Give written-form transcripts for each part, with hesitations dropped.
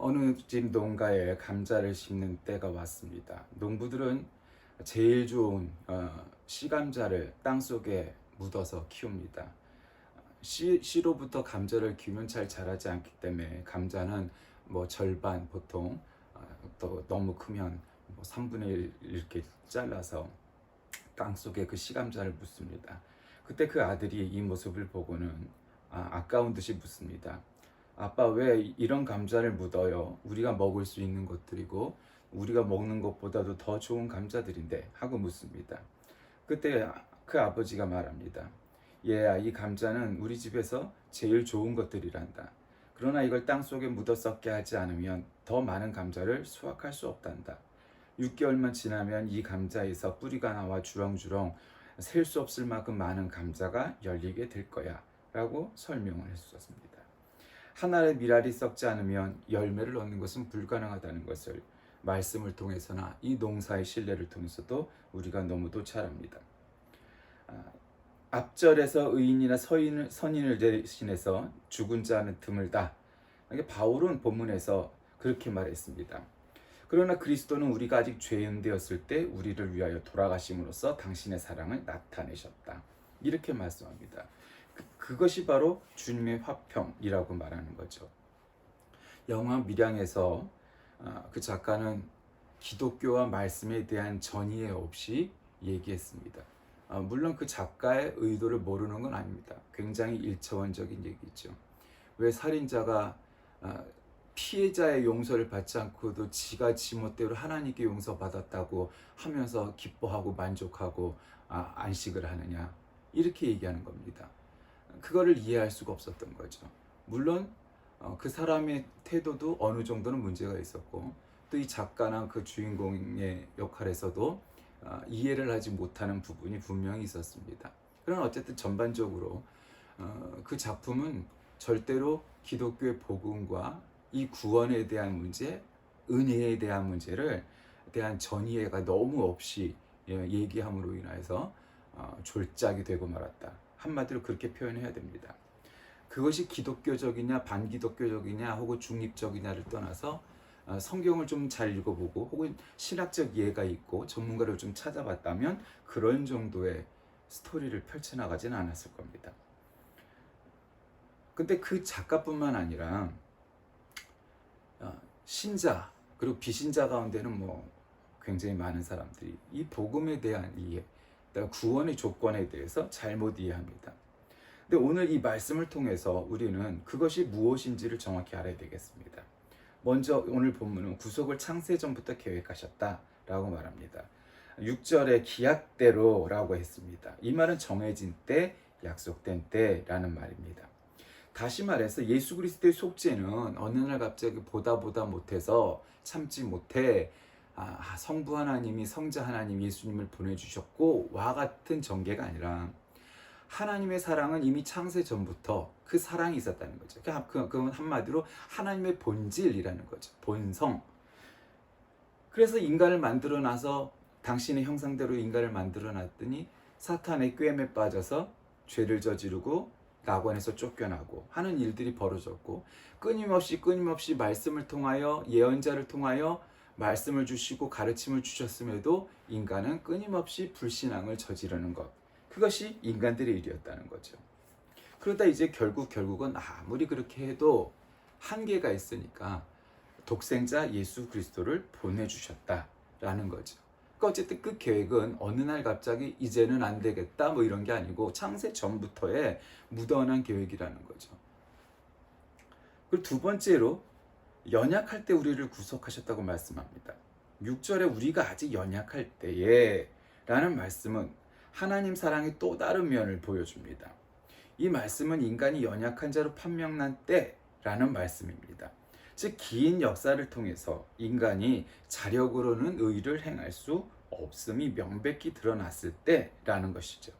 어느 집 농가에 감자를 심는 때가 왔습니다. 농부들은 제일 좋은 씨감자를 땅속에 묻어서 키웁니다. 씨로부터 감자를 키우면 잘 자라지 않기 때문에 감자는 뭐 절반 보통 또 너무 크면 뭐 3분의 1 이렇게 잘라서 땅속에 그 씨감자를 묻습니다. 그때 그 아들이 이 모습을 보고는 아까운 듯이 묻습니다. 아빠, 왜 이런 감자를 묻어요? 우리가 먹을 수 있는 것들이고 우리가 먹는 것보다도 더 좋은 감자들인데 하고 묻습니다. 그때 그 아버지가 말합니다. 얘야, 이 감자는 우리 집에서 제일 좋은 것들이란다. 그러나 이걸 땅속에 묻어 썩게 하지 않으면 더 많은 감자를 수확할 수 없단다. 6개월만 지나면 이 감자에서 뿌리가 나와 주렁주렁 셀 수 없을 만큼 많은 감자가 열리게 될 거야 라고 설명을 했었습니다. 한 알의 밀알이 썩지 않으면 열매를 얻는 것은 불가능하다는 것을 말씀을 통해서나 이 농사의 신뢰를 통해서도 우리가 너무도 잘 압니다. 앞절에서 의인이나 선인을 대신해서 죽은 자는 드물다. 바울은 본문에서 그렇게 말했습니다. 그러나 그리스도는 우리가 아직 죄인 되었을 때 우리를 위하여 돌아가심으로써 당신의 사랑을 나타내셨다. 이렇게 말씀합니다. 그것이 바로 주님의 화평이라고 말하는 거죠. 영화 밀양에서 그 작가는 기독교와 말씀에 대한 전이해 없이 얘기했습니다. 물론 그 작가의 의도를 모르는 건 아닙니다. 굉장히 일차원적인 얘기죠. 왜 살인자가 피해자의 용서를 받지 않고도 지가 지멋대로 하나님께 용서받았다고 하면서 기뻐하고 만족하고 안식을 하느냐, 이렇게 얘기하는 겁니다. 그거를 이해할 수가 없었던 거죠. 물론 그 사람의 태도도 어느 정도는 문제가 있었고, 또 이 작가나 그 주인공의 역할에서도 이해를 하지 못하는 부분이 분명히 있었습니다. 그러나 어쨌든 전반적으로 그 작품은 절대로 기독교의 복음과 이 구원에 대한 문제, 은혜에 대한 문제를 대한 전이해가 너무 없이 얘기함으로 인해서 졸작이 되고 말았다. 한마디로 그렇게 표현해야 됩니다. 그것이 기독교적이냐 반기독교적이냐 혹은 중립적이냐를 떠나서 성경을 좀 잘 읽어보고 혹은 신학적 이해가 있고 전문가를 좀 찾아봤다면 그런 정도의 스토리를 펼쳐나가진 않았을 겁니다. 근데 그 작가뿐만 아니라 신자 그리고 비신자 가운데는 뭐 굉장히 많은 사람들이 이 복음에 대한 이해, 구원의 조건에 대해서 잘못 이해합니다. 근데 오늘 이 말씀을 통해서 우리는 그것이 무엇인지를 정확히 알아야 되겠습니다. 먼저 오늘 본문은 구속을 창세전부터 계획하셨다라고 말합니다. 6절에 기약대로라고 했습니다. 이 말은 정해진 때, 약속된 때라는 말입니다. 다시 말해서 예수 그리스도의 속죄는 어느 날 갑자기 보다 못해서 참지 못해 성부 하나님이 성자 하나님 예수님을 보내주셨고 와 같은 전개가 아니라 하나님의 사랑은 이미 창세 전부터 그 사랑이 있었다는 거죠. 그건 한마디로 하나님의 본질이라는 거죠. 본성. 그래서 인간을 만들어놔서 당신의 형상대로 인간을 만들어놨더니 사탄의 꾀임에 빠져서 죄를 저지르고 낙원에서 쫓겨나고 하는 일들이 벌어졌고 끊임없이 말씀을 통하여 예언자를 통하여 말씀을 주시고 가르침을 주셨음에도 인간은 끊임없이 불신앙을 저지르는 것, 그것이 인간들의 일이었다는 거죠. 그러다 이제 결국은 아무리 그렇게 해도 한계가 있으니까 독생자 예수 그리스도를 보내주셨다라는 거죠. 그러니까 어쨌든 그 계획은 어느 날 갑자기 이제는 안 되겠다 뭐 이런 게 아니고 창세 전부터의 묻어난 계획이라는 거죠. 그리고 두 번째로 연약할 때 우리를 구속하셨다고 말씀합니다. 6절에 우리가 아직 연약할 때에 라는 말씀은 하나님 사랑의 또 다른 면을 보여줍니다. 이 말씀은 인간이 연약한 자로 판명난 때라는 말씀입니다. 즉 긴 역사를 통해서 인간이 자력으로는 의를 행할 수 없음이 명백히 드러났을 때라는 것이죠.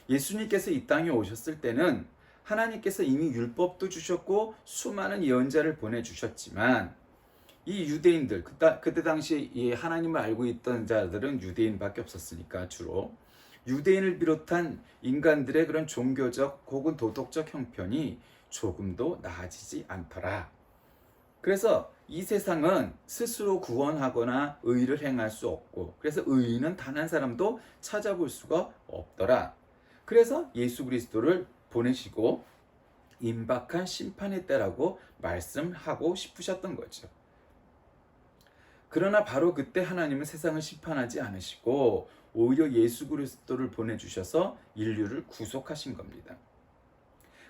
예수님께서 이 땅에 오셨을 때는 하나님께서 이미 율법도 주셨고 수많은 예언자를 보내주셨지만 이 유대인들, 그때 당시 이 하나님을 알고 있던 자들은 유대인밖에 없었으니까 주로 유대인을 비롯한 인간들의 그런 종교적 혹은 도덕적 형편이 조금도 나아지지 않더라. 그래서 이 세상은 스스로 구원하거나 의를 행할 수 없고, 그래서 의인은 단 한 사람도 찾아볼 수가 없더라. 그래서 예수 그리스도를 보내시고 임박한 심판의 때라고 말씀하고 싶으셨던 거죠. 그러나 바로 그때 하나님은 세상을 심판하지 않으시고 오히려 예수 그리스도를 보내주셔서 인류를 구속하신 겁니다.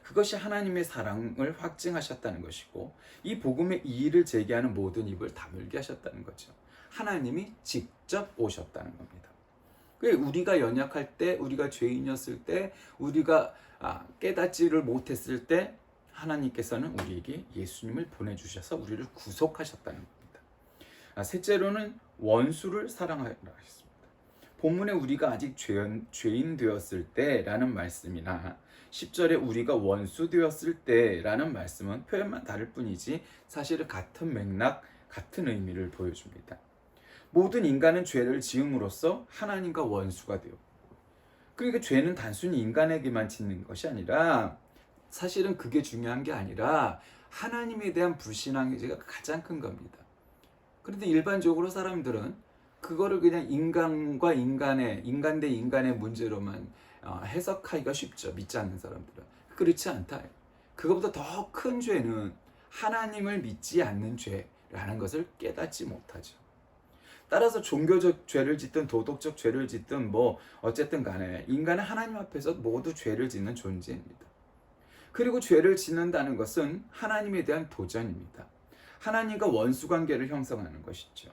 그것이 하나님의 사랑을 확증하셨다는 것이고, 이 복음의 이의를 제기하는 모든 입을 다물게 하셨다는 거죠. 하나님이 직접 오셨다는 겁니다. 우리가 연약할 때, 우리가 죄인이었을 때, 우리가 깨닫지를 못했을 때 하나님께서는 우리에게 예수님을 보내주셔서 우리를 구속하셨다는 겁니다. 셋째로는 원수를 사랑하라 했습니다. 본문에 우리가 아직 죄인 되었을 때라는 말씀이나 10절에 우리가 원수 되었을 때라는 말씀은 표현만 다를 뿐이지 사실은 같은 맥락, 같은 의미를 보여줍니다. 모든 인간은 죄를 지음으로써 하나님과 원수가 되었고, 그러니까 죄는 단순히 인간에게만 짓는 것이 아니라, 사실은 그게 중요한 게 아니라 하나님에 대한 불신앙의 죄가 가장 큰 겁니다. 그런데 일반적으로 사람들은 그거를 그냥 인간 대 인간의 문제로만 해석하기가 쉽죠. 믿지 않는 사람들은. 그렇지 않다. 그것보다 더 큰 죄는 하나님을 믿지 않는 죄라는 것을 깨닫지 못하죠. 따라서 종교적 죄를 짓든 도덕적 죄를 짓든 어쨌든 간에 인간은 하나님 앞에서 모두 죄를 짓는 존재입니다. 그리고 죄를 짓는다는 것은 하나님에 대한 도전입니다. 하나님과 원수 관계를 형성하는 것이죠.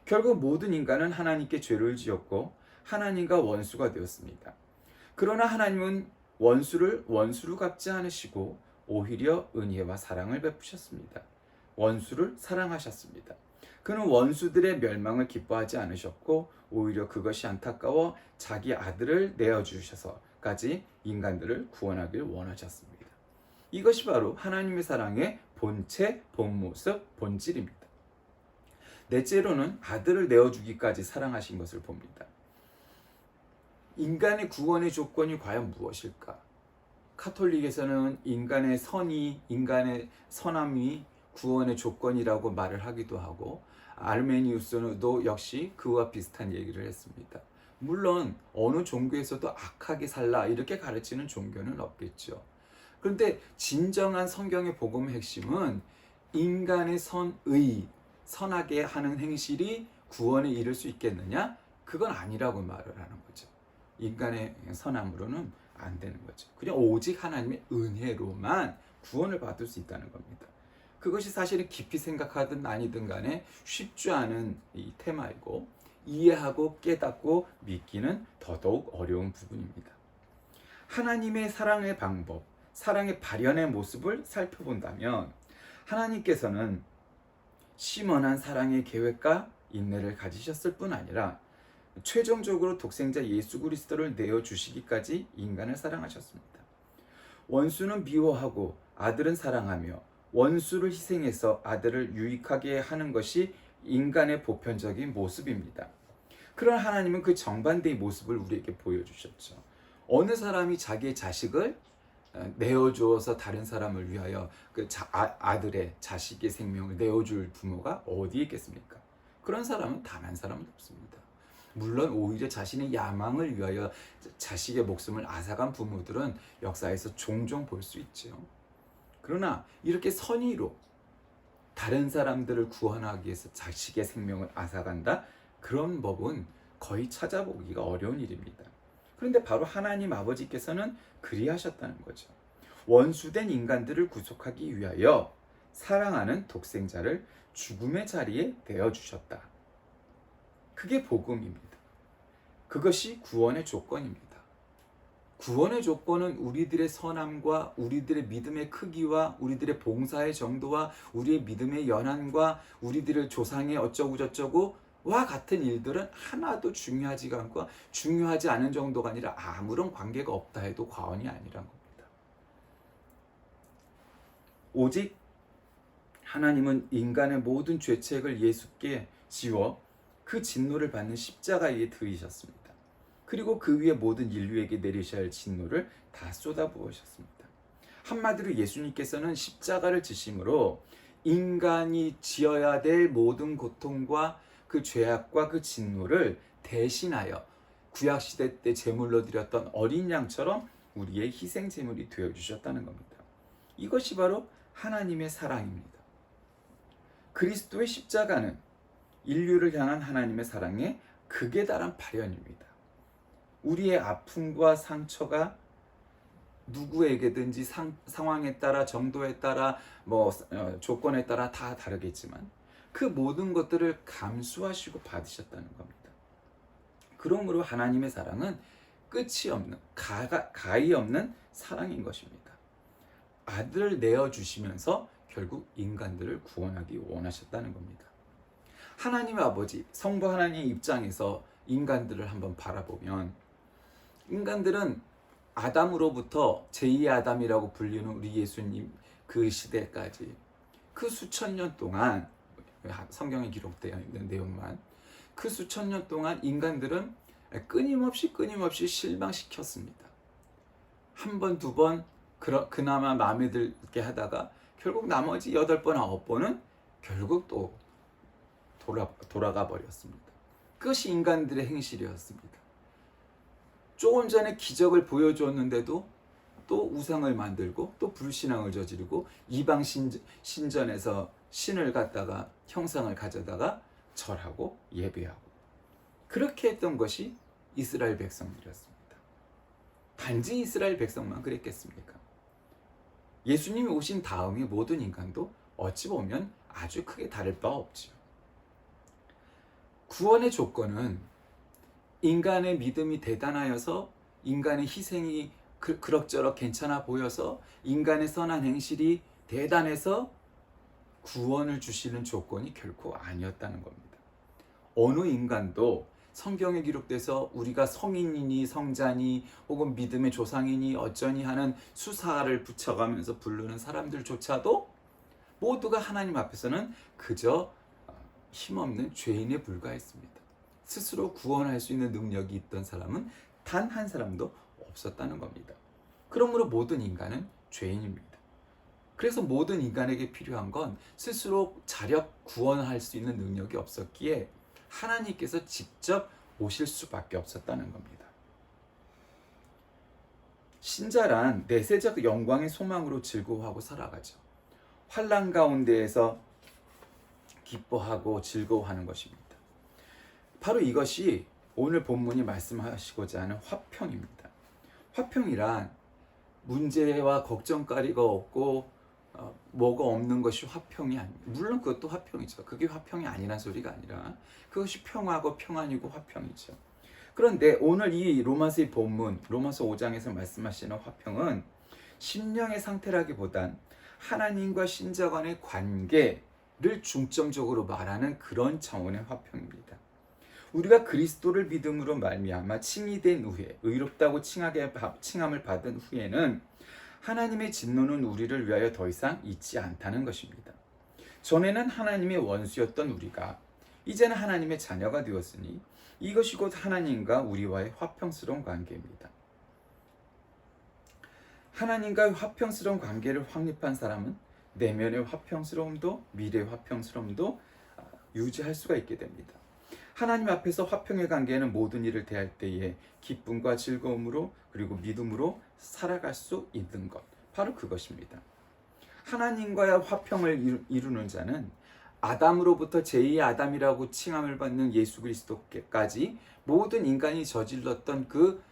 결국 모든 인간은 하나님께 죄를 지었고 하나님과 원수가 되었습니다. 그러나 하나님은 원수를 원수로 갚지 않으시고 오히려 은혜와 사랑을 베푸셨습니다. 원수를 사랑하셨습니다. 그는 원수들의 멸망을 기뻐하지 않으셨고 오히려 그것이 안타까워 자기 아들을 내어주셔서까지 인간들을 구원하길 원하셨습니다. 이것이 바로 하나님의 사랑의 본체, 본모습, 본질입니다. 넷째로는 아들을 내어주기까지 사랑하신 것을 봅니다. 인간의 구원의 조건이 과연 무엇일까? 카톨릭에서는 인간의 선이, 인간의 선함이 구원의 조건이라고 말을 하기도 하고, 아르메니우스도 역시 그와 비슷한 얘기를 했습니다. 물론 어느 종교에서도 악하게 살라 이렇게 가르치는 종교는 없겠죠. 그런데 진정한 성경의 복음의 핵심은 인간의 선하게 하는 행실이 구원에 이를 수 있겠느냐? 그건 아니라고 말을 하는 거죠. 인간의 선함으로는 안 되는 거죠. 그냥 오직 하나님의 은혜로만 구원을 받을 수 있다는 겁니다. 그것이 사실은 깊이 생각하든 아니든 간에 쉽지 않은 이 테마이고, 이해하고 깨닫고 믿기는 더더욱 어려운 부분입니다. 하나님의 사랑의 방법, 사랑의 발현의 모습을 살펴본다면 하나님께서는 심원한 사랑의 계획과 인내를 가지셨을 뿐 아니라 최종적으로 독생자 예수 그리스도를 내어주시기까지 인간을 사랑하셨습니다. 원수는 미워하고 아들은 사랑하며 원수를 희생해서 아들을 유익하게 하는 것이 인간의 보편적인 모습입니다. 그러나 하나님은 그 정반대의 모습을 우리에게 보여주셨죠. 어느 사람이 자기의 자식을 내어주어서 다른 사람을 위하여 아들의 자식의 생명을 내어줄 부모가 어디 있겠습니까? 그런 사람은 단 한 사람도 없습니다. 물론 오히려 자신의 야망을 위하여 자식의 목숨을 앗아간 부모들은 역사에서 종종 볼 수 있죠. 그러나 이렇게 선의로 다른 사람들을 구원하기 위해서 자식의 생명을 앗아간다? 그런 법은 거의 찾아보기가 어려운 일입니다. 그런데 바로 하나님 아버지께서는 그리하셨다는 거죠. 원수된 인간들을 구속하기 위하여 사랑하는 독생자를 죽음의 자리에 내어주셨다. 그게 복음입니다. 그것이 구원의 조건입니다. 구원의 조건은 우리들의 선함과 우리들의 믿음의 크기와 우리들의 봉사의 정도와 우리의 믿음의 연한과 우리들의 조상의 어쩌고저쩌고와 같은 일들은 하나도 중요하지가 않고, 중요하지 않은 정도가 아니라 아무런 관계가 없다 해도 과언이 아니란 겁니다. 오직 하나님은 인간의 모든 죄책을 예수께 지워 그 진노를 받는 십자가에 들이셨습니다. 그리고 그 위에 모든 인류에게 내리셔야 할 진노를 다 쏟아부으셨습니다. 한마디로 예수님께서는 십자가를 지심으로 인간이 지어야 될 모든 고통과 그 죄악과 그 진노를 대신하여 구약시대 때 제물로 드렸던 어린 양처럼 우리의 희생 제물이 되어주셨다는 겁니다. 이것이 바로 하나님의 사랑입니다. 그리스도의 십자가는 인류를 향한 하나님의 사랑의 극에 달한 발현입니다. 우리의 아픔과 상처가 누구에게든지 상황에 따라, 정도에 따라, 조건에 따라 다 다르겠지만 그 모든 것들을 감수하시고 받으셨다는 겁니다. 그러므로 하나님의 사랑은 끝이 없는, 가히 없는 사랑인 것입니다. 아들을 내어주시면서 결국 인간들을 구원하기 원하셨다는 겁니다. 하나님의 아버지, 성부 하나님 입장에서 인간들을 한번 바라보면 인간들은 아담으로부터 제2의 아담이라고 불리는 우리 예수님 그 시대까지 그 수천 년 동안, 성경에 기록되어 있는 내용만, 그 수천 년 동안 인간들은 끊임없이 실망시켰습니다. 한 번, 두 번 그나마 마음에 들게 하다가 결국 나머지 8번, 9번은 결국 또 돌아가 버렸습니다. 그것이 인간들의 행실이었습니다. 조금 전에 기적을 보여줬는데도 또 우상을 만들고 또 불신앙을 저지르고 이방 신전에서 신을 갖다가 형상을 가져다가 절하고 예배하고, 그렇게 했던 것이 이스라엘 백성들이었습니다. 단지 이스라엘 백성만 그랬겠습니까? 예수님이 오신 다음에 모든 인간도 어찌 보면 아주 크게 다를 바 없지요. 구원의 조건은 인간의 믿음이 대단하여서, 인간의 희생이 그럭저럭 괜찮아 보여서, 인간의 선한 행실이 대단해서 구원을 주시는 조건이 결코 아니었다는 겁니다. 어느 인간도 성경에 기록돼서 우리가 성인이니 성자니 혹은 믿음의 조상이니 어쩌니 하는 수사를 붙여가면서 부르는 사람들조차도 모두가 하나님 앞에서는 그저 힘없는 죄인에 불과했습니다. 스스로 구원할 수 있는 능력이 있던 사람은 단 한 사람도 없었다는 겁니다. 그러므로 모든 인간은 죄인입니다. 그래서 모든 인간에게 필요한 건 스스로 자력 구원할 수 있는 능력이 없었기에 하나님께서 직접 오실 수밖에 없었다는 겁니다. 신자란 내세적 영광의 소망으로 즐거워하고 살아가죠. 환난 가운데에서 기뻐하고 즐거워하는 것입니다. 바로 이것이 오늘 본문이 말씀하시고자 하는 화평입니다. 화평이란 문제와 걱정거리가 없고 뭐가 없는 것이 화평이 아닙니다. 물론 그것도 화평이죠. 그게 화평이 아니란 소리가 아니라 그것이 평화고 평안이고 화평이죠. 그런데 오늘 이 로마서의 본문, 로마서 5장에서 말씀하시는 화평은 심령의 상태라기보단 하나님과 신자 간의 관계를 중점적으로 말하는 그런 차원의 화평입니다. 우리가 그리스도를 믿음으로 말미암아 칭의된 후에, 의롭다고 칭함을 받은 후에는 하나님의 진노는 우리를 위하여 더 이상 있지 않다는 것입니다. 전에는 하나님의 원수였던 우리가 이제는 하나님의 자녀가 되었으니 이것이 곧 하나님과 우리와의 화평스러운 관계입니다. 하나님과의 화평스러운 관계를 확립한 사람은 내면의 화평스러움도 미래의 화평스러움도 유지할 수가 있게 됩니다. 하나님 앞에서 화평의 관계는 모든 일을 대할 때에 기쁨과 즐거움으로 그리고 믿음으로 살아갈 수 있는 것, 바로 그것입니다. 하나님과의 화평을 이루는 자는 아담으로부터 제2의 아담이라고 칭함을 받는 예수 그리스도까지 모든 인간이 저질렀던 그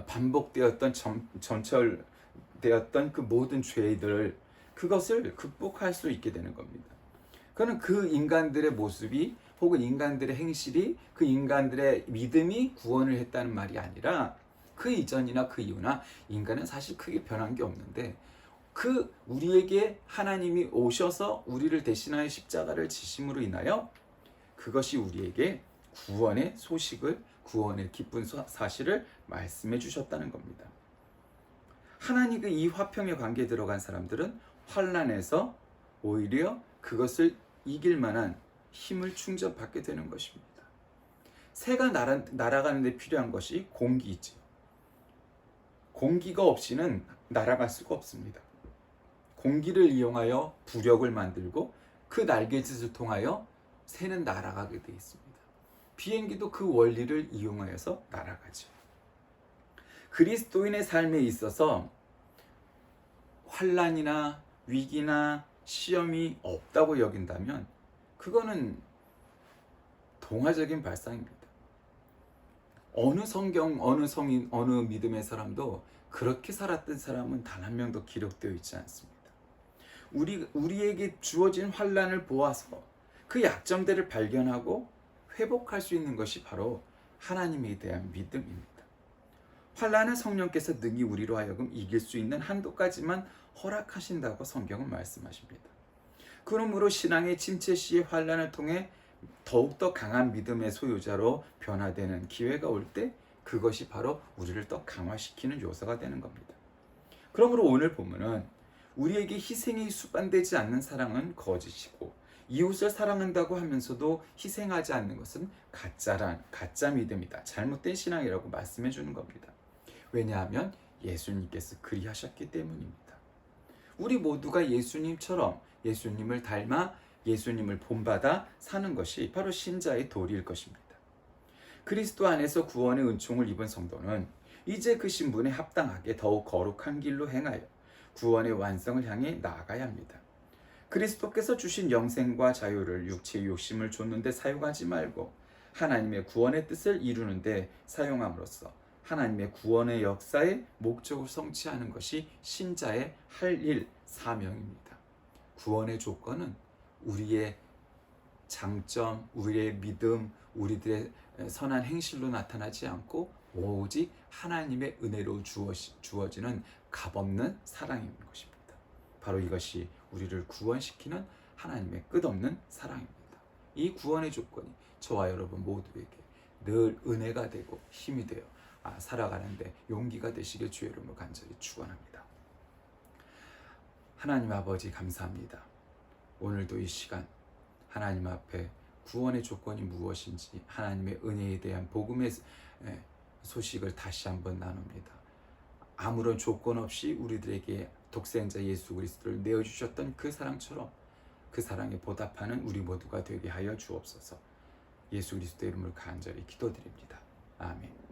반복되었던 전철되었던 그 모든 죄들을, 그것을 극복할 수 있게 되는 겁니다. 그는 그 인간들의 모습이 혹은 인간들의 행실이, 그 인간들의 믿음이 구원을 했다는 말이 아니라 그 이전이나 그 이후나 인간은 사실 크게 변한 게 없는데 그 우리에게 하나님이 오셔서 우리를 대신하여 십자가를 지심으로 인하여 그것이 우리에게 구원의 소식을, 구원의 기쁜 사실을 말씀해 주셨다는 겁니다. 하나님과 이 화평의 관계에 들어간 사람들은 환난에서 오히려 그것을 이길 만한 힘을 충전받게 되는 것입니다. 새가 날아가는 데 필요한 것이 공기이죠. 공기가 없이는 날아갈 수가 없습니다. 공기를 이용하여 부력을 만들고 그 날갯짓을 통하여 새는 날아가게 되어 있습니다. 비행기도 그 원리를 이용하여서 날아가죠. 그리스도인의 삶에 있어서 환난이나 위기나 시험이 없다고 여긴다면 그거는 동화적인 발상입니다. 어느 성경, 어느 성인, 어느 믿음의 사람도 그렇게 살았던 사람은 단 한 명도 기록되어 있지 않습니다. 우리에게 주어진 환난을 보아서 그 약점들을 발견하고 회복할 수 있는 것이 바로 하나님에 대한 믿음입니다. 환난은 성령께서 능히 우리로 하여금 이길 수 있는 한도까지만 허락하신다고 성경은 말씀하십니다. 그러므로 신앙의 침체 시의 환난을 통해 더욱더 강한 믿음의 소유자로 변화되는 기회가 올 때 그것이 바로 우리를 더 강화시키는 요소가 되는 겁니다. 그러므로 오늘 본문은 우리에게 희생이 수반되지 않는 사랑은 거짓이고 이웃을 사랑한다고 하면서도 희생하지 않는 것은 가짜 믿음이다. 잘못된 신앙이라고 말씀해 주는 겁니다. 왜냐하면 예수님께서 그리하셨기 때문입니다. 우리 모두가 예수님처럼 예수님을 닮아 예수님을 본받아 사는 것이 바로 신자의 도리일 것입니다. 그리스도 안에서 구원의 은총을 입은 성도는 이제 그 신분에 합당하게 더욱 거룩한 길로 행하여 구원의 완성을 향해 나아가야 합니다. 그리스도께서 주신 영생과 자유를 육체의 욕심을 좇는 데 사용하지 말고 하나님의 구원의 뜻을 이루는 데 사용함으로써 하나님의 구원의 역사의 목적을 성취하는 것이 신자의 할 일, 사명입니다. 구원의 조건은 우리의 장점, 우리의 믿음, 우리들의 선한 행실로 나타나지 않고 오직 하나님의 은혜로 주어지는 값없는 사랑인 것입니다. 바로 이것이 우리를 구원시키는 하나님의 끝없는 사랑입니다. 이 구원의 조건이 저와 여러분 모두에게 늘 은혜가 되고 힘이 되어 살아가는데 용기가 되시길 주의 이름으로 간절히 축원합니다. 하나님 아버지 감사합니다. 오늘도 이 시간 하나님 앞에 구원의 조건이 무엇인지 하나님의 은혜에 대한 복음의 소식을 다시 한번 나눕니다. 아무런 조건 없이 우리들에게 독생자 예수 그리스도를 내어주셨던 그 사랑처럼 그 사랑에 보답하는 우리 모두가 되게 하여 주옵소서. 예수 그리스도의 이름으로 간절히 기도드립니다. 아멘.